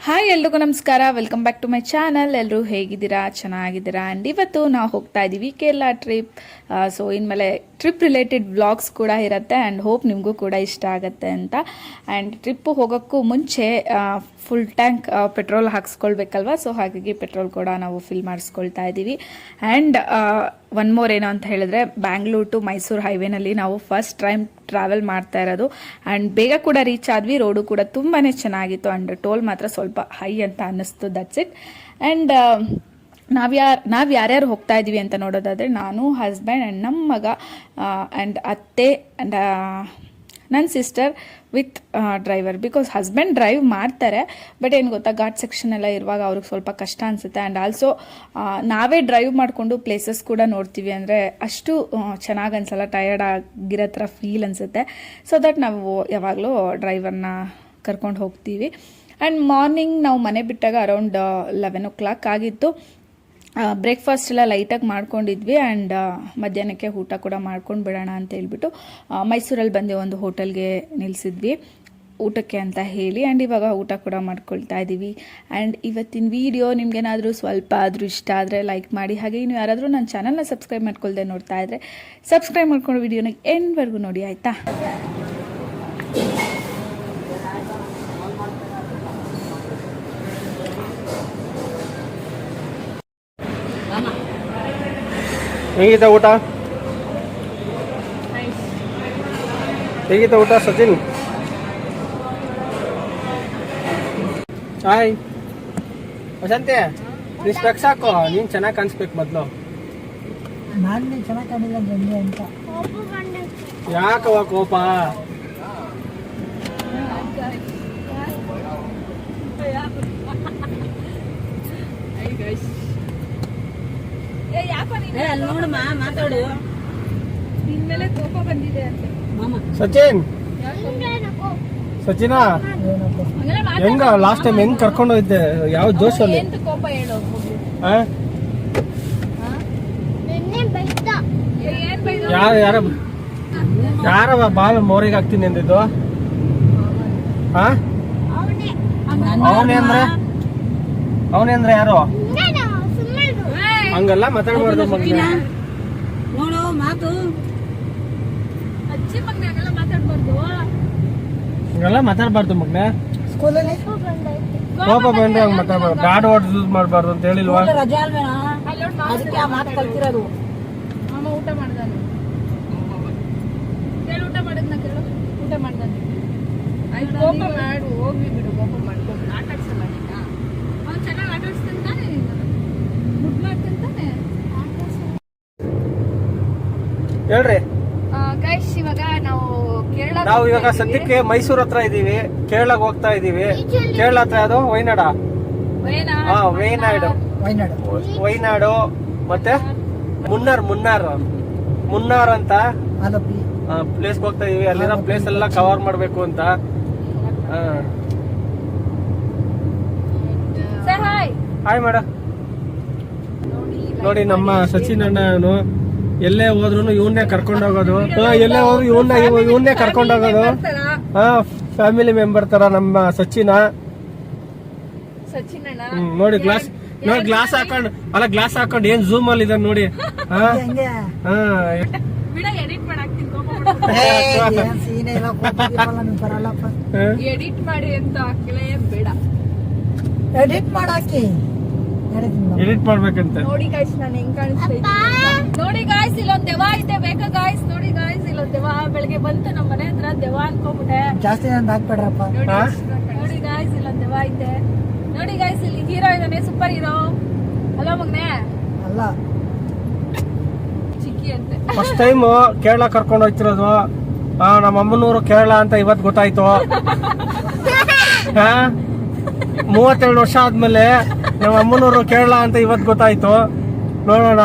Hi ಎಲ್ರಿಗೂ ನಮಸ್ಕಾರ, welcome back to my channel. ಎಲ್ಲರೂ ಹೇಗಿದ್ದೀರಾ? ಚೆನ್ನಾಗಿದ್ದೀರಾ? ಆ್ಯಂಡ್ ಇವತ್ತು ನಾವು ಹೋಗ್ತಾ ಇದ್ದೀವಿ ಕೇರಳ ಟ್ರಿಪ್. ಸೊ ಇನ್ಮೇಲೆ ಟ್ರಿಪ್ ರಿಲೇಟೆಡ್ ವ್ಲಾಗ್ಸ್ ಕೂಡ ಇರುತ್ತೆ ಆ್ಯಂಡ್ ಹೋಪ್ ನಿಮಗೂ ಕೂಡ ಇಷ್ಟ ಆಗುತ್ತೆ ಅಂತ. ಆ್ಯಂಡ್ ಟ್ರಿಪ್ಪು ಹೋಗೋಕ್ಕೂ ಮುಂಚೆ ಫುಲ್ ಟ್ಯಾಂಕ್ ಪೆಟ್ರೋಲ್ ಹಾಕ್ಸ್ಕೊಳ್ಬೇಕಲ್ವ, ಸೊ ಹಾಗಾಗಿ ಪೆಟ್ರೋಲ್ ಕೂಡ ನಾವು ಫಿಲ್ ಮಾಡಿಸ್ಕೊಳ್ತಾ ಇದ್ದೀವಿ. ಆ್ಯಂಡ್ ಒನ್ ಮೋರ್ ಏನು ಅಂತ ಹೇಳಿದ್ರೆ, ಬ್ಯಾಂಗ್ಳೂರ್ ಟು ಮೈಸೂರು ಹೈವೇನಲ್ಲಿ ನಾವು ಫಸ್ಟ್ ಟೈಮ್ ಟ್ರಾವೆಲ್ ಮಾಡ್ತಾ ಇರೋದು. ಆ್ಯಂಡ್ ಬೇಗ ಕೂಡ ರೀಚ್ ಆದ್ವಿ. ರೋಡು ಕೂಡ ತುಂಬಾ ಚೆನ್ನಾಗಿತ್ತು ಆ್ಯಂಡ್ ಟೋಲ್ ಮಾತ್ರ ಸ್ವಲ್ಪ ಹೈ ಅಂತ ಅನ್ನಿಸ್ತು. That's it. ಆ್ಯಂಡ್ ನಾವು ಯಾರ್ಯಾರು ಹೋಗ್ತಾ ಇದ್ದೀವಿ ಅಂತ ನೋಡೋದಾದರೆ, ನಾನು, ಹಸ್ಬೆಂಡ್ ಆ್ಯಂಡ್ ನಮ್ಮ ಮಗ ಆ್ಯಂಡ್ ಅತ್ತೆ ಆ್ಯಂಡ್ ನನ್ನ sister with driver. Because husband drive ಮಾಡ್ತಾರೆ, ಬಟ್ ಏನು ಗೊತ್ತಾ, ಘಾಟ್ ಸೆಕ್ಷನ್ ಎಲ್ಲ ಇರುವಾಗ ಅವ್ರಿಗೆ ಸ್ವಲ್ಪ ಕಷ್ಟ ಅನಿಸುತ್ತೆ. ಆ್ಯಂಡ್ ಆಲ್ಸೋ ನಾವೇ ಡ್ರೈವ್ ಮಾಡಿಕೊಂಡು ಪ್ಲೇಸಸ್ ಕೂಡ ನೋಡ್ತೀವಿ ಅಂದರೆ ಅಷ್ಟು ಚೆನ್ನಾಗಿ ಅನ್ಸಲ್ಲ, ಟಯರ್ಡ್ ಆಗಿರೋ ಥರ ಫೀಲ್ ಅನಿಸುತ್ತೆ. ಸೊ ದಟ್ ನಾವು ಯಾವಾಗಲೂ ಡ್ರೈವರ್ನ ಕರ್ಕೊಂಡು ಹೋಗ್ತೀವಿ. ಆ್ಯಂಡ್ ಮಾರ್ನಿಂಗ್ ನಾವು ಮನೆ ಬಿಟ್ಟಾಗ ಅರೌಂಡ್ 11 o'clock ಆಗಿತ್ತು. ಬ್ರೇಕ್ಫಾಸ್ಟ್ ಎಲ್ಲ ಲೈಟಾಗಿ ಮಾಡ್ಕೊಂಡಿದ್ವಿ ಆ್ಯಂಡ್ ಮಧ್ಯಾಹ್ನಕ್ಕೆ ಊಟ ಕೂಡ ಮಾಡ್ಕೊಂಡು ಬಿಡೋಣ ಅಂತ ಹೇಳ್ಬಿಟ್ಟು ಮೈಸೂರಲ್ಲಿ ಬಂದು ಒಂದು ಹೋಟೆಲ್ಗೆ ನಿಲ್ಲಿಸಿದ್ವಿ ಊಟಕ್ಕೆ ಅಂತ ಹೇಳಿ. ಆ್ಯಂಡ್ ಇವಾಗ ಊಟ ಕೂಡ ಮಾಡ್ಕೊಳ್ತಾ ಇದ್ದೀವಿ. ಆ್ಯಂಡ್ ಇವತ್ತಿನ ವಿಡಿಯೋ ನಿಮ್ಗೇನಾದರೂ ಸ್ವಲ್ಪ ಆದರೂ ಇಷ್ಟ ಆದರೆ ಲೈಕ್ ಮಾಡಿ. ಹಾಗೆ ನೀವು ಯಾರಾದರೂ ನನ್ನ ಚಾನಲ್ನ ಸಬ್ಸ್ಕ್ರೈಬ್ ಮಾಡ್ಕೊಳ್ದೆ ನೋಡ್ತಾ ಇದ್ದರೆ ಸಬ್ಸ್ಕ್ರೈಬ್ ಮಾಡ್ಕೊಂಡು ವಿಡಿಯೋನ ಎಂಡ್ವರೆಗೂ ನೋಡಿ, ಆಯಿತಾ? ಹೇಗಿತ್ತು ಊಟ? ಹೇಗಿತ್ತು ಊಟ ಸಚಿನ್? ಹಾಯ್ ವಸಂತಿ, ನೀನು ಸ್ಪೆಕ್ಸ್ ಹಾಕೋ, ನೀನು ಚೆನ್ನಾಗಿ ಕಾಣಿಸ್ಬೇಕು ಮೊದಲು. ನಾನು ಚೆನ್ನಾಗಿ ಕಾಣಿಲ್ಲ ಗಂಡಿ ಅಂತ. ಯಾಕವ ಕೋಪ? ನೋಡಮ್ಮ, ಮಾತಾಡು. ನಿನ್ಮೇಲೆ ಕೋಪ ಬಂದಿದೆ ಅಂತ ಸಚಿನ್, ಸಚಿನಾ ಹೆಂಗ ಲಾಸ್ಟ್ ಟೈಮ್ ಹೆಂಗ್ ಕರ್ಕೊಂಡು ಹೋಗಿದ್ದೆ? ಯಾವ ಜೋಶಲ್ಲಿ? ಕೋಪ ಹೇಳೋ. ಯಾರವ ಬಾಲ್ ಮೋರಿಗೆ ಹಾಕ್ತೀನಿ ಅಂದಿದ್ದು? ಅವನೇ ಅಂದ್ರೆ ಯಾರು? ಹಂಗೆಲ್ಲ ಮಾತಾಡ್ಬಾರ್ದು ಮಗನ. ನೋಡು ಮಾತು ಹಂಗೆಲ್ಲ ಮಾತಾಡ್ಬಾರ್ದು ಮಗನ. ಸ್ಕೂಲಲ್ಲಿ ಕೋಪ ಬಂದ್ರೆ ಹಂಗೆ ಮಾತಾಡ್ಬಾರ್ದು. ಬ್ಯಾಡ್ ವರ್ಡ್ಸ್ ಯೂಸ್ ಮಾಡಬಾರ್ದು ಅಂತ ಹೇಳಿಲ್ವಾ? ರಜಾ ಅಲ್ವೇನಾ, ಅದಕ್ಕೆ ಆ ಮಾತು ಕಲ್ತಿರೋದು. ಅಮ್ಮ ಊಟ ಮಾಡ್ದಾನೆ ಕೇಳು, ಊಟ ಮಾಡಿದ್ನ ಕೇಳು, ಊಟ ಮಾಡ್ದಾನೆ. ಆಯ್ತು, ಕೋಪ ಮಾಡು, ಹೋಗ್ಲಿ ಬಿಡು, ಕೋಪ ಮಾಡ್ಕೊಂಡು ಆಟ ಆಡ್ಸಲ್ಲ. ಅವ್ನು ಚೆನ್ನಾಗಿ ಆಟ ಆಡಿಸ್ತಾನೆ ತಾನೆ, ದುಡ್ಡು ಮಾಡ್ತಾನೆ ತಾನೆ. ಹೇಳ್ರಿ ಗೈಸ್, ಇವಾಗ ನಾವು ಇವಾಗ ಸದ್ಯಕ್ಕೆ ಮೈಸೂರ್ ಹತ್ರ ಇದೀವಿ, ಕೇರಳಕ್ಕೆ ಹೋಗ್ತಾ ಇದೀವಿ. ಕೇರಳ ಹತ್ರ ಅದು ವೈನಾಡ. ವೈನಾಡು ಮತ್ತೆ ಮುನ್ನಾರ್ ಅಂತ ಪ್ಲೇಸ್ ಹೋಗ್ತಾ ಇದೀವಿ. ಅಲ್ಲಿರೋ ಪ್ಲೇಸ್ ಎಲ್ಲ ಕವರ್ ಮಾಡ್ಬೇಕು ಅಂತ. Hi madam. ನೋಡಿ ನಮ್ಮ ಸಚಿನ್ ಅಣ್ಣನು ಎಲ್ಲೇ ಹೋದ್ರು ಇವನ್ನೇ ಕರ್ಕೊಂಡು ಹೋಗೋದು. ಎಲ್ಲೇ ಹೋದ್ರು ಇವನ್ನೇ ಕರ್ಕೊಂಡು ಹೋಗೋದು. ಫ್ಯಾಮಿಲಿ ಮೆಂಬರ್ ತರ ನಮ್ಮ ಸಚಿನ. ನೋಡಿ ಗ್ಲಾಸ್ ಹಾಕೊಂಡು ಏನ್ ಝೂಮ್ ಅಲ್ಲಿ ಇದೆ ನೋಡಿ. ಎಡಿಟ್ ಮಾಡಿ ಅಂತ ಹಾಕಿಲ್ಲ, ಬೇಡ ಎಡಿಟ್ ಮಾಡಾಕಿ, ಎಡಿಟ್ ಮಾಡ್ಬೇಕಂತ. ನೋಡಿ ಗಾಯ್ಸ್, ನಾನು ಹೆಂಗ್ ಕಾಣಿಸ್ತಾ ನೋಡಿ ಗಾಯ್ಸ್, ಇಲ್ಲೊಂದ್ ದೆವ್ವ ಐತೆ, ಬೇಕಾ ಗಾಯ್ಸ್? ನೋಡಿ ಗಾಯ್ಸ್, ಇಲ್ಲೊಂದ್ ದೆವ್ವ ಬೆಳಗ್ಗೆ ಬಂತು ನಮ್ಮ ಮನೆ ಹತ್ರ. ದೆವ್ವ ಅನ್ಕೊಂಬಿಟ್ಟೆ. ಜಾಸ್ತಿ ನಂದು ಹಾಕ್ಬೇಡ್ರಪ್ಪ. ನೋಡಿ ಗಾಯ್ಸ್, ಇಲ್ಲೊಂದ್ ದೆವ್ವ ಐತೆ. ನೋಡಿ ಗಾಯ್ಸ್, ಇಲ್ಲಿ ಹೀರೋ ಇದಾನೆ, ಸೂಪರ್ ಹೀರೋ. ಹಲೋ ಮಗ್ನೆ ಅಲ್ಲ, ಚಿಕ್ಕಿ ಅಂತೆ. ಫಸ್ಟ್ ಟೈಮ್ ಕೇರಳ ಕರ್ಕೊಂಡು ಹೋಗ್ತಿರೋದು. ನಮ್ಮ ಅಮ್ಮನೂರು ಕೇರಳ ಅಂತ ಇವತ್ತು ಗೊತ್ತಾಯ್ತು. 32 ವರ್ಷ ಆದ್ಮೇಲೆ ನಮ್ಮ ಅಮ್ಮನೂರು ಕೇರಳ ಅಂತ ಇವತ್ತು ಗೊತ್ತಾಯ್ತು. ನೋಡೋಣ,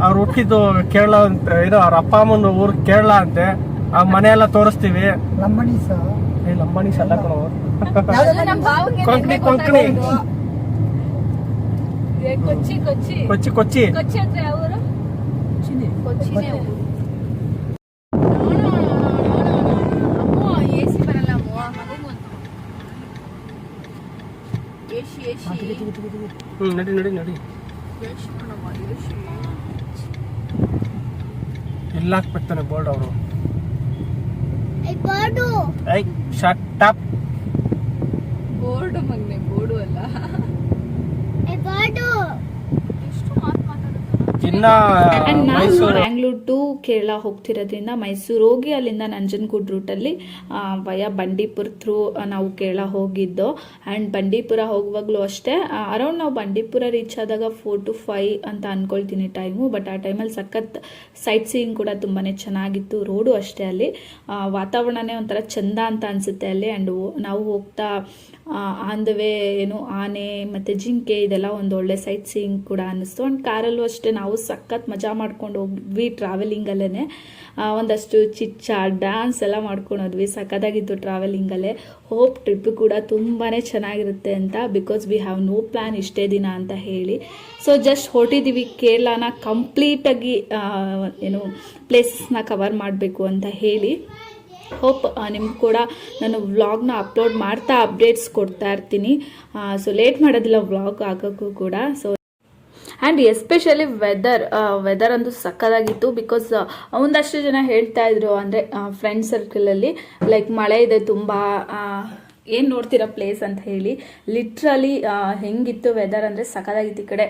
ಅವ್ರು ಹುಟ್ಟಿದ್ದು ಕೇರಳ ಅಂತ, ಇದು ಅವ್ರ ಅಪ್ಪ ಅಮ್ಮನ ಊರು ಕೇರಳ ಅಂತೆ. ಆ ಮನೆ ಎಲ್ಲ ತೋರಿಸ್ತೀವಿ. ಲಂಬಣೀಸ್ ಅಲ್ಲ ಕಣೋ, ಕೊಂಕಣಿ ಕೊಚ್ಚಿ ಅಂದ್ರೆ ಅವರು ಕೊಚ್ಚಿನೇ. ಎಸಿ ಬರಲ್ಲ. ನಡಿ ನಡಿ ನಡಿ. ಎಲ್ಲ ಹಾಕ್ಬಿಡ್ತಾನೆ ಬೋರ್ಡ್ ಅವರು. I shut up. ಬೋರ್ಡು ಮಗ್ನೆ, ಬೋರ್ಡು ಅಲ್ಲ. ಇನ್ನ ನಾವು ಬ್ಯಾಂಗ್ಳೂರ್ ಟು ಕೇರಳ ಹೋಗ್ತಿರೋದ್ರಿಂದ ಮೈಸೂರು ಹೋಗಿ ಅಲ್ಲಿಂದ ನಂಜನಗೂಡು ರೂಟಲ್ಲಿ ವಯ ಬಂಡೀಪುರ ಥ್ರೂ ನಾವು ಕೇರಳ ಹೋಗಿದ್ದು. ಆ್ಯಂಡ್ ಬಂಡೀಪುರ ಹೋಗುವಾಗಲೂ ಅಷ್ಟೇ ಅರೌಂಡ್ ನಾವು ಬಂಡೀಪುರ ರೀಚ್ ಆದಾಗ 4 to 5 ಅಂತ ಅಂದ್ಕೊಳ್ತೀನಿ ಟೈಮು. ಬಟ್ ಆ ಟೈಮಲ್ಲಿ ಸಖತ್ ಸೈಟ್ ಸೀಯಿಂಗ್ ಕೂಡ ತುಂಬಾ ಚೆನ್ನಾಗಿತ್ತು. ರೋಡು ಅಷ್ಟೇ, ಅಲ್ಲಿ ವಾತಾವರಣನೇ ಒಂಥರ ಚಂದ ಅಂತ ಅನಿಸುತ್ತೆ ಅಲ್ಲಿ. ಆ್ಯಂಡ್ ನಾವು ಹೋಗ್ತಾ ಆನ್ ದ ವೇ ಏನು ಆನೆ ಮತ್ತು ಜಿಂಕೆ ಇದೆಲ್ಲ ಒಂದು ಒಳ್ಳೆ ಸೈಟ್ ಸೀಯಿಂಗ್ ಕೂಡ ಅನ್ನಿಸ್ತು. ಆ್ಯಂಡ್ ಕಾರಲ್ಲೂ ಅಷ್ಟೇ ನಾವು ಸಖತ್ ಮಜಾ ಮಾಡ್ಕೊಂಡು ಹೋದ್ವಿ ಟ್ರಾವೆಲಿಂಗಲ್ಲೇ. ಒಂದಷ್ಟು ಚಿಚ್ಚ ಡ್ಯಾನ್ಸ್ ಎಲ್ಲ ಮಾಡ್ಕೊಂಡು ಹೋದ್ವಿ. ಸಖತ್ತಾಗಿತ್ತು ಟ್ರಾವೆಲಿಂಗಲ್ಲೇ. ಹೋಪ್ ಟ್ರಿಪ್ ಕೂಡ ತುಂಬಾ ಚೆನ್ನಾಗಿರುತ್ತೆ ಅಂತ, because we have no plan ಇಷ್ಟೇ ದಿನ ಅಂತ ಹೇಳಿ. ಸೊ ಜಸ್ಟ್ ಹೊರಟಿದ್ದೀವಿ ಕೇರಳನ ಕಂಪ್ಲೀಟಾಗಿ ಏನು ಪ್ಲೇಸಸ್ನ ಕವರ್ ಮಾಡಬೇಕು ಅಂತ ಹೇಳಿ. ಹೋಪ್ ನಿಮ್ಗೆ ಕೂಡ ನಾನು ವ್ಲಾಗ್ನ ಅಪ್ಲೋಡ್ ಮಾಡ್ತಾ ಅಪ್ಡೇಟ್ಸ್ ಕೊಡ್ತಾ ಇರ್ತೀನಿ. ಸೊ ಲೇಟ್ ಮಾಡೋದಿಲ್ಲ ವ್ಲಾಗ್ ಆಗೋಕ್ಕೂ ಕೂಡ. ಸೊ ಆ್ಯಂಡ್ ಎಸ್ಪೆಷಲಿ ವೆದರ್ ಅಂತೂ ಸಕ್ಕತ್ತಾಗಿತ್ತು. ಬಿಕಾಸ್ ಒಂದಷ್ಟು ಜನ ಹೇಳ್ತಾ ಇದ್ರು, ಅಂದರೆ ಫ್ರೆಂಡ್ ಸರ್ಕಲಲ್ಲಿ ಲೈಕ್ ಮಳೆ ಇದೆ ತುಂಬ, ಏನು ನೋಡ್ತೀರಾ ಪ್ಲೇಸ್ ಅಂತ ಹೇಳಿ. ಲಿಟ್ರಲಿ ಹೆಂಗಿತ್ತು ವೆದರ್ ಅಂದರೆ ಸಖತ್ತಾಗಿತ್ತು. ಈ ಕಡೆ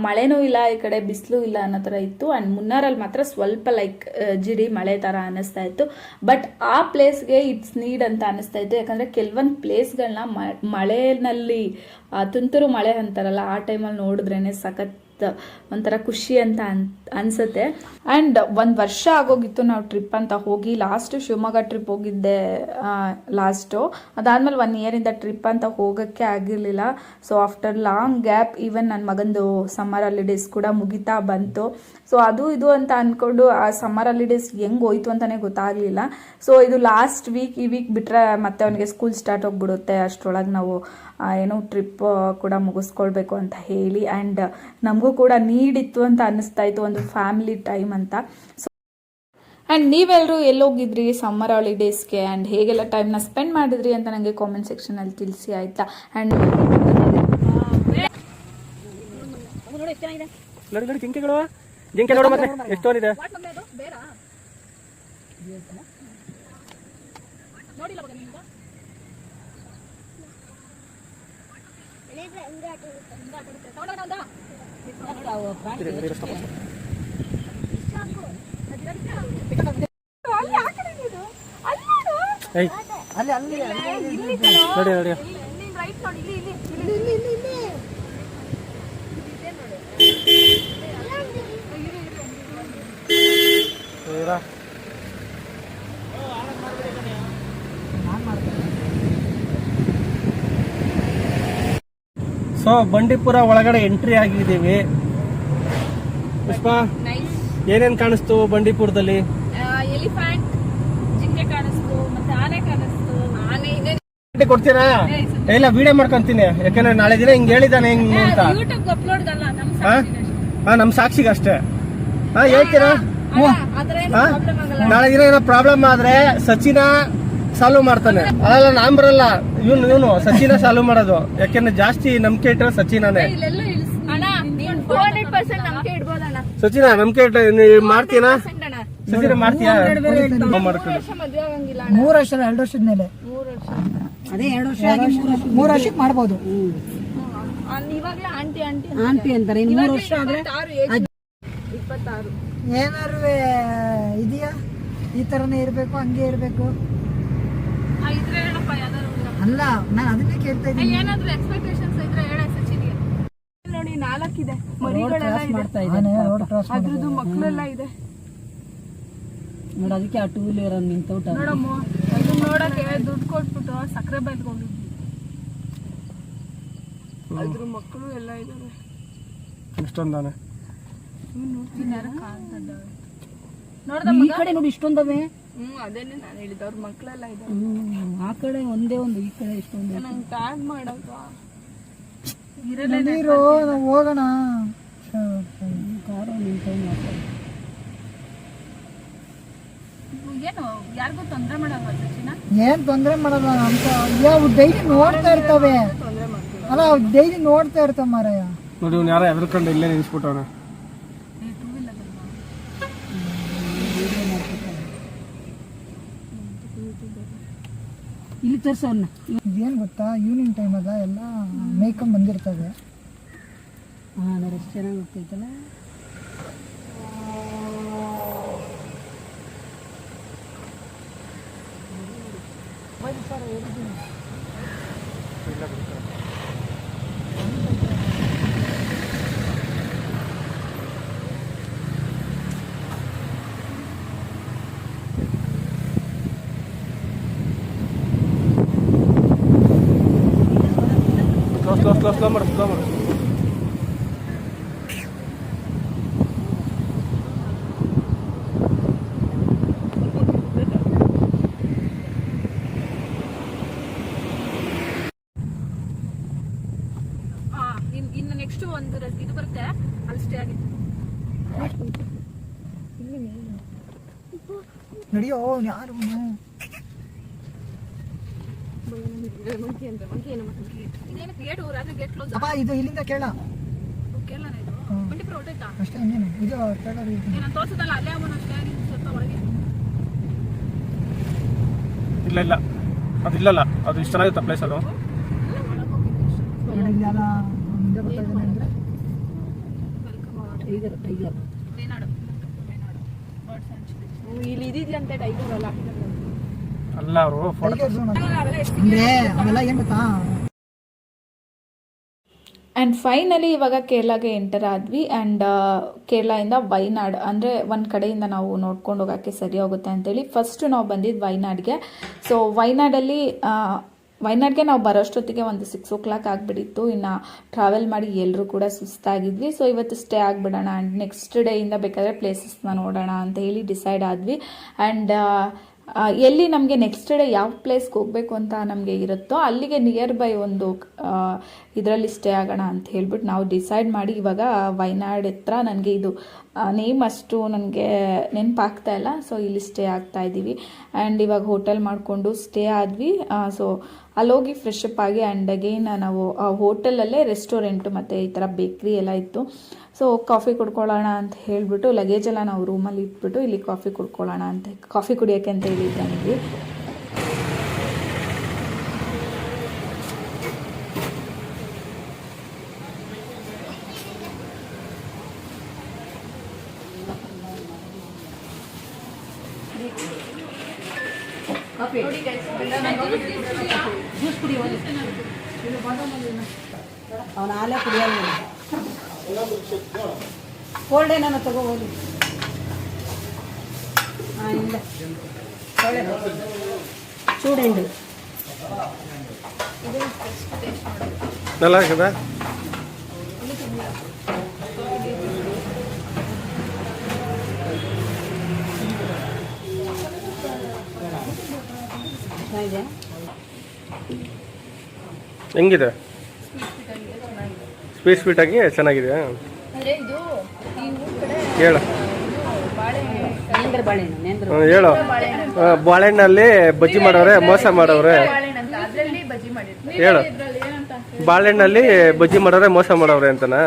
ಮಳೆನೂ ಇಲ್ಲ, ಈ ಕಡೆ ಬಿಸಿಲು ಇಲ್ಲ ಅನ್ನೋ ಥರ ಇತ್ತು. ಆ್ಯಂಡ್ ಮುನ್ನಾರಲ್ಲಿ ಮಾತ್ರ ಸ್ವಲ್ಪ ಲೈಕ್ ಜಿಡಿ ಮಳೆ ಥರ ಅನ್ನಿಸ್ತಾ ಇತ್ತು. ಬಟ್ ಆ ಪ್ಲೇಸ್ಗೆ ಇಟ್ಸ್ ನೀಡ್ ಅಂತ ಅನ್ನಿಸ್ತಾ ಇತ್ತು. ಯಾಕಂದರೆ ಕೆಲವೊಂದು ಪ್ಲೇಸ್ಗಳನ್ನ ಮಳೆಯಲ್ಲಿ ತುಂತುರು ಮಳೆ ಅಂತಾರಲ್ಲ, ಆ ಟೈಮಲ್ಲಿ ನೋಡಿದ್ರೇ ಸಖತ್ ಒಂಥರ ಖುಷಿ ಅಂತ ಅನ್ಸುತ್ತೆ. ಆ್ಯಂಡ್ 1 ವರ್ಷ ಆಗೋಗಿತ್ತು ನಾವು ಟ್ರಿಪ್ ಅಂತ ಹೋಗಿ. ಲಾಸ್ಟ್ ಶಿವಮೊಗ್ಗ ಟ್ರಿಪ್ ಹೋಗಿದ್ದೆ ಲಾಸ್ಟು. ಅದಾದಮೇಲೆ 1 ಇಯರಿಂದ ಟ್ರಿಪ್ ಅಂತ ಹೋಗೋಕ್ಕೆ ಆಗಿರಲಿಲ್ಲ. So after long gap even ನನ್ನ ಮಗಂದು ಸಮ್ಮರ್ ಹಾಲಿಡೇಸ್ ಕೂಡ ಮುಗಿತಾ ಬಂತು. ಸೊ ಅದು ಇದು ಅಂತ ಅಂದ್ಕೊಂಡು ಆ ಸಮ್ಮರ್ ಹಾಲಿಡೇಸ್ ಹೆಂಗೆ ಹೋಯ್ತು ಅಂತಲೇ ಗೊತ್ತಾಗಲಿಲ್ಲ. ಸೊ ಇದು ಲಾಸ್ಟ್ ವೀಕ್, ಈ ವೀಕ್ ಬಿಟ್ಟರೆ ಮತ್ತೆ ಅವನಿಗೆ ಸ್ಕೂಲ್ ಸ್ಟಾರ್ಟ್ ಹೋಗ್ಬಿಡುತ್ತೆ. ಅಷ್ಟರೊಳಗೆ ನಾವು ಏನೋ ಟ್ರಿಪ್ ಕೂಡ ಮುಗಿಸ್ಕೊಳ್ಬೇಕು ಅಂತ ಹೇಳಿ. ಆ್ಯಂಡ್ ನಮಗೂ ಕೂಡ ನೀಡಿತ್ತು ಅಂತ ಅನ್ನಿಸ್ತಾ ಇತ್ತು, ಒಂದು ಫ್ಯಾಮಿಲಿ ಟೈಮ್ ಅಂತ. ಸೊ ಆ್ಯಂಡ್ ನೀವೆಲ್ಲರೂ ಎಲ್ಲೋಗಿದ್ರಿ ಸಮ್ಮರ್ ಹಾಲಿಡೇಸ್ಗೆ ಆ್ಯಂಡ್ ಹೇಗೆಲ್ಲ ಟೈಮ್ನ ಸ್ಪೆಂಡ್ ಮಾಡಿದ್ರಿ ಅಂತ ನನಗೆ ಕಾಮೆಂಟ್ ಸೆಕ್ಷನಲ್ಲಿ ತಿಳಿಸಿ, ಆಯಿತಾ. ಆ್ಯಂಡ್ ನೋಡಿ ಜಿಂಕೆಗಳು, ಜಿಂಕೆ ನೋಡು ಮತ್ತೆ ಎಷ್ಟೊಂದಿದೆ. ನೋಡಿ ನೋಡಿ ಸೊ ಬಂಡೀಪುರ ಒಳಗಡೆ ಎಂಟ್ರಿ ಆಗಿದ್ದೀವಿ. ಪುಷ್ಪ, ಏನೇನ್ ಕಾಣಿಸ್ತು ಬಂಡೀಪುರದಲ್ಲಿ? ಎಲಿಫೆಂಟ್, ಜಿಂಕೆ ಕಾಣಿಸ್ತು, ಮತ್ತೆ ಆನೆ ಕಾಣಿಸ್ತು. ಆನೆ ಕೊಡ್ತೀರಾ? ಇಲ್ಲ, ವಿಡಿಯೋ ಮಾಡ್ಕೊಂತೀನಿ. ಯಾಕಂದ್ರೆ ನಾಳೆ ದಿನ ಹಿಂಗ್ ಹೇಳಿದಾನೆ ಹಿಂಗ್ ಅಂತ. ನಮ್ ಸಾಕ್ಷಿಗೆ ಅಷ್ಟೇ ಹೇಳ್ತೀರಾ? ನಾಳೆ ದಿನ ಏನೋ ಪ್ರಾಬ್ಲಮ್ ಆದ್ರೆ ಸಚಿನ ಸಾಲ್ವ್ ಮಾಡ್ತಾನೆ. ಅದೆಲ್ಲ ನಾನ್ ಬರಲ್ಲ, ಇವನು ಸಚಿನ ಸಾಲ್ವ್ ಮಾಡೋದು. ಯಾಕೆಂದ್ರೆ ಜಾಸ್ತಿ ನಂಬಿಕೆ ಇಟ್ಟರೆ ಸಚಿನಾನೇ. ಸಚಿನ ನಂಬಿಕೆ ಇಟ್ಟ ಮಾಡ್ತೀನಾ? ಸಚಿನ ಮಾಡ್ತೀಯಾ? 3 ವರ್ಷ 2 ವರ್ಷದ ಮೇಲೆ ಅದೇ 2 ವರ್ಷ ಆಗಿ 3 ವರ್ಷಕ್ಕೆ ಮಾಡ್ಬೋದು. ಆಂಟಿ ಅಂತಾರೆ. 3 ವರ್ಷ ಆದ್ರೆ 26 ಏನಾರು ಇದೆಯಾ? ಈ ತರನೇ ಇರ್ಬೇಕು, ಹಂಗೆ ಇರ್ಬೇಕು ಅಲ್ಲ. ನಾನು ಅದನ್ನೇ ಕೇಳ್ತಾ ಇದ್ದೀನಿ. ಏನಾದ್ರೂ ಎಕ್ಸ್ಪೆಕ್ಟೇಷನ್ಸ್ ಇದ್ರೆ ಹೇಳ ಸಚಿನ್ಗೆ. ನೋಡಿ 4 ಇದೆ, ಮರಿಗಳೆಲ್ಲ ಇದೆ, ಅದ್ರದ್ದು ಮಕ್ಕಳೆಲ್ಲ ಇದೆ ನೋಡಿ. ಅದಕ್ಕೆ ಆ 2 ವೀಲರ್ ನಿಂತೌಟ ನೋಡಮ್ಮ. ಅದು ನೋಡಕ್ಕೆ ದುಡ್ಡು ಕೊಟ್ಬಿಟ್ಟು ಸಕ್ಕರೆ ಬೈಲ್ಗೆ ಹೋಗಿದ್ವಿ. ಅದ್ರ ಮಕ್ಕಳು ಎಲ್ಲ ಇದಾವೆ. ಇಷ್ಟೊಂದಾನೆ ನೋಡ್ತೀನಿ ಯಾರ ಕಾಣ್ತದ ಈ ಕಡೆ ನೋಡಿ ಇಷ್ಟೊಂದವೆ. ಅದೇನೆ ನಾನು ಹೇಳಿದ, ಅವ್ರ ಮಕ್ಕಳೆಲ್ಲ ಇದಾವೆ. ಆ ಕಡೆ ಒಂದೇ ಒಂದು, ಈ ಕಡೆ ಇಷ್ಟೊಂದು. ನಂಗೆ ಟ್ಯಾಗ್ ಮಾಡಕ ನೀರು ನಾವು ಹೋಗೋಣ. ಕಾರು ನಿಂತವ್ ಏನು ಯಾರಿಗೂ ತೊಂದರೆ ಮಾಡಲ್ವಾ ಸಚಿನ? ಏನ್ ತೊಂದರೆ ಮಾಡಲ್ಲ ಅಂತ. ಯಾವ ಡೈಲಿ ನೋಡ್ತಾ ಇರ್ತವೆ. ಅಲ್ಲ ಡೈಲಿ ನೋಡ್ತಾ ಇರ್ತಾವ ಮಾರಾಯ. ನೋಡಿ ಇವ್ನು ಯಾರೋ ಎದ್ರಕೊಂಡು ಇಲ್ಲೇ ನಿಲ್ಸ್ಬಿಟ್ಟವನ. ಇಲ್ಲಿ ತೋರ್ಸೋನ್ನ ಇದೇನು ಗೊತ್ತಾ, ಈವ್ನಿಂಗ್ ಟೈಮಲ್ಲ ಎಲ್ಲ ಮೇಯ್ಕೊಂಡ್ ಬಂದಿರ್ತವೆ. ಹಾಂ ನೋಡಿ ಎಷ್ಟು ಚೆನ್ನಾಗಿ ಹೋಗ್ತೈತಲ್ಲ. ಸ್ಲೋ ಮಾಡು. ಇನ್ನು ನೆಕ್ಸ್ಟ್ ಒಂದು ಇದು ಬರುತ್ತೆ, ಅಲ್ಲಿ ಸ್ಟೇ ಆಗಿದೆ. ನಡಿಯೋ ಯಾರು ಅಪ್ಪ, ಇದು ಇಲ್ಲಿಂದ ಕೇಳ ಅಷ್ಟೇ. ಇನ್ನೇನು ಇದು ಕೇಳೋದು ಇಲ್ಲ ಅದಿಲ್ಲಲ್ಲ, ಅದು ಇಷ್ಟು ಚೆನ್ನಾಗಿತ್ತು ಪ್ಲೇಸ್ ಅದು. ಇಲ್ಲೆಲ್ಲ ಮುಂದೆ ಬರ್ತಾ ಇದ್ದಾನೆ ಅಂದರೆ ಇಲ್ಲಿ ಇದಿದ್ಲಂತೆ ಟೈಗರ್ ಅಲ್ಲ ಅಲ್ಲ ಅವರು ಫೋಟೋ ಅಂದ್ರೆ ಅವೆಲ್ಲ ಏನು ಗೊತ್ತಾ. ಆ್ಯಂಡ್ ಫೈನಲಿ ಇವಾಗ ಕೇರಳಗೆ ಎಂಟರ್ ಆದ್ವಿ. ಆ್ಯಂಡ್ ಕೇರಳದಿಂದ ವೈನಾಡ್ ಅಂದರೆ ಒಂದು ಕಡೆಯಿಂದ ನಾವು ನೋಡ್ಕೊಂಡು ಹೋಗೋಕ್ಕೆ ಸರಿ ಹೋಗುತ್ತೆ ಅಂತೇಳಿ ಫಸ್ಟು ನಾವು ಬಂದಿದ್ದು ವೈನಾಡ್ಗೆ. ಸೊ ವೈನಾಡ್ಗೆ ನಾವು ಬರೋಷ್ಟೊತ್ತಿಗೆ ಒಂದು 6 o'clock ಆಗಿಬಿಟ್ಟಿತ್ತು. ಇನ್ನು ಟ್ರಾವೆಲ್ ಮಾಡಿ ಎಲ್ಲರೂ ಕೂಡ ಸುಸ್ತಾಗಿದ್ವಿ. ಸೊ ಇವತ್ತು ಸ್ಟೇ ಆಗಿಬಿಡೋಣ ಆ್ಯಂಡ್ ನೆಕ್ಸ್ಟ್ ಡೇಯಿಂದ ಬೇಕಾದರೆ ಪ್ಲೇಸಸ್ನ ನೋಡೋಣ ಅಂತ ಹೇಳಿ ಡಿಸೈಡ್ ಆದ್ವಿ. ಆ್ಯಂಡ್ ಎಲ್ಲಿ ನಮಗೆ ನೆಕ್ಸ್ಟ್ ಡೇ ಯಾವ ಪ್ಲೇಸ್ಗೆ ಹೋಗಬೇಕು ಅಂತ ನಮಗೆ ಇರುತ್ತೋ ಅಲ್ಲಿಗೆ ನಿಯರ್ ಬೈ ಒಂದು ಇದರಲ್ಲಿ ಸ್ಟೇ ಆಗೋಣ ಅಂತ ಹೇಳ್ಬಿಟ್ಟು ನಾವು ಡಿಸೈಡ್ ಮಾಡಿ ಇವಾಗ ವೈನಾಡ್ ಹತ್ರ ನನಗೆ ಇದು ನೇಮ್ ಅಷ್ಟು ನನಗೆ ನೆನಪಾಗ್ತಾ ಇಲ್ಲ. ಸೊ ಇಲ್ಲಿ ಸ್ಟೇ ಆಗ್ತಾ ಇದ್ದೀವಿ. ಆ್ಯಂಡ್ ಇವಾಗ ಹೋಟೆಲ್ ಮಾಡಿಕೊಂಡು ಸ್ಟೇ ಆದ್ವಿ. ಸೊ ಅಲ್ಲೋಗಿ ಫ್ರೆಶ್ ಅಪ್ ಆಗಿ ಆ್ಯಂಡ್ ಅಗೇನ್ ನಾವು ಆ ಹೋಟೆಲಲ್ಲೇ ರೆಸ್ಟೋರೆಂಟು ಮತ್ತು ಈ ಥರ ಬೇಕ್ರಿ ಎಲ್ಲ ಇತ್ತು. ಸೊ ಕಾಫಿ ಕುಡ್ಕೊಳ್ಳೋಣ ಅಂತ ಹೇಳಿಬಿಟ್ಟು ಲಗೇಜೆಲ್ಲ ನಾವು ರೂಮಲ್ಲಿ ಇಟ್ಬಿಟ್ಟು ಇಲ್ಲಿ ಕಾಫಿ ಕುಡ್ಕೊಳ್ಳೋಣ ಅಂತ ಕಾಫಿ ಕುಡಿಯೋಕ್ಕೆ ಅಂತ ಹೇಳಿದ್ದೆ ನನಗೆ. ಜ್ಯೂಸ್ ಕುಡಿಯೋ ಅವನ ಹಾಲೇ ಕುಡಿಯೋಲ್ಲ. ಕೋಲ್ಡ್ ಏನಾನ ತಗೋಬೋದು. ಹಾಂ ಇಲ್ಲ ಚೂಡೆಂಡು நல்லா இருக்குதா? ಹೆಂಗಿದೆ? ಸ್ವೀಟ್ ಆಗಿ ಚೆನ್ನಾಗಿದೆ. ಹೇಳು ಹೇಳು. ಬಾಳೆಹಣ್ಣಲ್ಲಿ ಬಜ್ಜಿ ಮಾಡವ್ರೆ, ಮೋಸ ಮಾಡವ್ರೆ. ಹೇಳು, ಬಾಳೆಹಣ್ಣಲ್ಲಿ ಬಜ್ಜಿ ಮಾಡವ್ರೆ, ಮೋಸ ಮಾಡವ್ರೆ ಅಂತನಾ?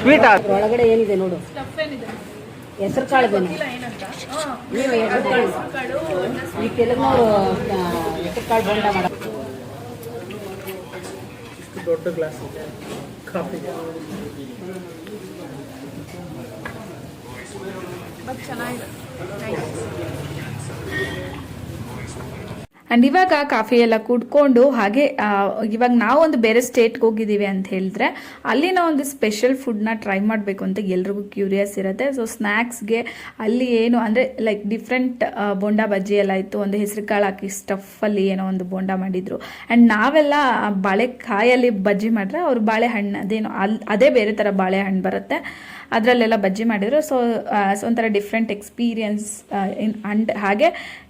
ಸ್ವೀಟ್ ಒಳಗಡೆ ಏನಿದೆ ನೋಡು, ಹೆಸರು ಕಾಳು. ನೀವು ಹೆಸರು ಕಾಳು ಈ ತೆಲುಗಿನವರು ಹೆಸರು ಕಾಳು ಬೋಂಡ ಮಾಡ. ದೊಡ್ಡ ಗ್ಲಾಸ್ ಕಾಫಿ ಚೆನ್ನಾಗಿದೆ. ಆ್ಯಂಡ್ ಇವಾಗ ಕಾಫಿ ಎಲ್ಲ ಕುಡ್ಕೊಂಡು ಹಾಗೆ ಇವಾಗ ನಾವೊಂದು ಬೇರೆ ಸ್ಟೇಟ್ಗೆ ಹೋಗಿದ್ದೀವಿ ಅಂತ ಹೇಳಿದ್ರೆ ಅಲ್ಲಿನ ಒಂದು ಸ್ಪೆಷಲ್ ಫುಡ್ನ ಟ್ರೈ ಮಾಡಬೇಕು ಅಂತ ಎಲ್ರಿಗೂ ಕ್ಯೂರಿಯಸ್ ಇರುತ್ತೆ. ಸೊ ಸ್ನ್ಯಾಕ್ಸ್ಗೆ ಅಲ್ಲಿ ಏನು ಅಂದರೆ ಲೈಕ್ ಡಿಫ್ರೆಂಟ್ ಬೋಂಡಾ ಬಜ್ಜಿ ಎಲ್ಲ ಇತ್ತು. ಒಂದು ಹೆಸರು ಕಾಳು ಹಾಕಿ ಸ್ಟಫಲ್ಲಿ ಏನೋ ಒಂದು ಬೋಂಡಾ ಮಾಡಿದರು. ಆ್ಯಂಡ್ ನಾವೆಲ್ಲ ಬಾಳೆಕಾಯಲ್ಲಿ ಬಜ್ಜಿ ಮಾಡಿದ್ರೆ ಅವ್ರು ಬಾಳೆಹಣ್ಣು ಅದೇನೋ ಅದೇ ಬೇರೆ ಥರ ಬಾಳೆಹಣ್ಣು ಬರುತ್ತೆ. ಅದರಲ್ಲೆಲ್ಲ ಬಜ್ಜಿ ಮಾಡಿದ್ರು. ಸೊ ಒಂಥರ ಡಿಫ್ರೆಂಟ್ ಎಕ್ಸ್ಪೀರಿಯನ್ಸ್. ಅಂಡ್ ಹಾಗೆ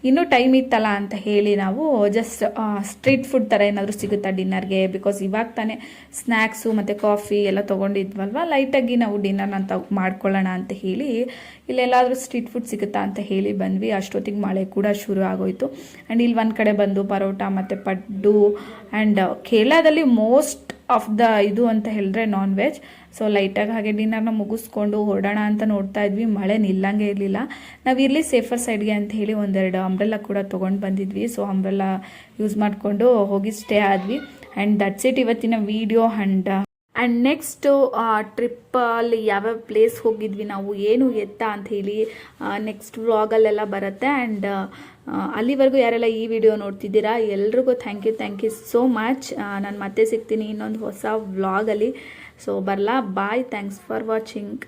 ಇನ್ನೂ ಟೈಮ್ ಇತ್ತಲ್ಲ ಅಂತ ಹೇಳಿ ನಾವು ಜಸ್ಟ್ ಸ್ಟ್ರೀಟ್ ಫುಡ್ ಥರ ಏನಾದರೂ ಸಿಗುತ್ತಾ ಡಿನ್ನರ್ಗೆ, ಬಿಕಾಸ್ ಇವಾಗ ತಾನೇ ಸ್ನ್ಯಾಕ್ಸು ಮತ್ತು ಕಾಫಿ ಎಲ್ಲ ತೊಗೊಂಡಿದ್ವಲ್ವ, ಲೈಟಾಗಿ ನಾವು ಡಿನ್ನರ್ನ ಅಂತ ಮಾಡ್ಕೊಳ್ಳೋಣ ಅಂತ ಹೇಳಿ ಇಲ್ಲೆಲ್ಲಾದರೂ ಸ್ಟ್ರೀಟ್ ಫುಡ್ ಸಿಗುತ್ತಾ ಅಂತ ಹೇಳಿ ಬಂದ್ವಿ. ಅಷ್ಟೊತ್ತಿಗೆ ಮಳೆ ಕೂಡ ಶುರು ಆಗೋಯಿತು. ಆ್ಯಂಡ್ ಇಲ್ಲಿ ಒಂದು ಕಡೆ ಬಂದು ಪರೋಟ ಮತ್ತು ಪಡ್ಡು ಆ್ಯಂಡ್ ಕೇರಳದಲ್ಲಿ ಮೋಸ್ಟ್ ಆಫ್ ದ ಇದು ಅಂತ ಹೇಳಿದ್ರೆ ನಾನ್ ವೆಜ್. ಸೊ ಲೈಟಾಗಿ ಹಾಗೆ ಡಿನ್ನರ್ನ ಮುಗಿಸ್ಕೊಂಡು ಹೊರಡೋಣ ಅಂತ ನೋಡ್ತಾ ಇದ್ವಿ. ಮಳೆ ನಿಲ್ಲಂಗೆ ಇರಲಿಲ್ಲ. ನಾವು ಇರಲಿ ಸೇಫರ್ ಸೈಡ್ಗೆ ಅಂತ ಹೇಳಿ ಒಂದೆರಡು ಅಂಬ್ರೆಲ್ಲ ಕೂಡ ತೊಗೊಂಡು ಬಂದಿದ್ವಿ. ಸೊ ಅಂಬ್ರೆಲ್ಲ ಯೂಸ್ ಮಾಡಿಕೊಂಡು ಹೋಗಿ ಸ್ಟೇ ಆದ್ವಿ. ಆ್ಯಂಡ್ ದಟ್ಸ್ ಇಟ್ ಇವತ್ತಿನ ವಿಡಿಯೋ. ಆ್ಯಂಡ್ ನೆಕ್ಸ್ಟು ಟ್ರಿಪ್ಪಲ್ಲಿ ಯಾವ್ಯಾವ ಪ್ಲೇಸ್ ಹೋಗಿದ್ವಿ ನಾವು, ಏನು ಎತ್ತ ಅಂತ ಹೇಳಿ ನೆಕ್ಸ್ಟ್ ವ್ಲಾಗಲ್ಲೆಲ್ಲ ಬರುತ್ತೆ. ಆ್ಯಂಡ್ ಅಲ್ಲಿವರೆಗೂ ಯಾರೆಲ್ಲ ಈ ವಿಡಿಯೋ ನೋಡ್ತಿದ್ದೀರಾ ಎಲ್ರಿಗೂ ಥ್ಯಾಂಕ್ ಯು ಸೋ ಮಚ್. ನಾನು ಮತ್ತೆ ಸಿಗ್ತೀನಿ ಇನ್ನೊಂದು ಹೊಸ ವ್ಲಾಗಲ್ಲಿ. ಸೊ ಬರಲಾ, ಬಾಯ್, ಥ್ಯಾಂಕ್ಸ್ ಫಾರ್ ವಾಚಿಂಗ್.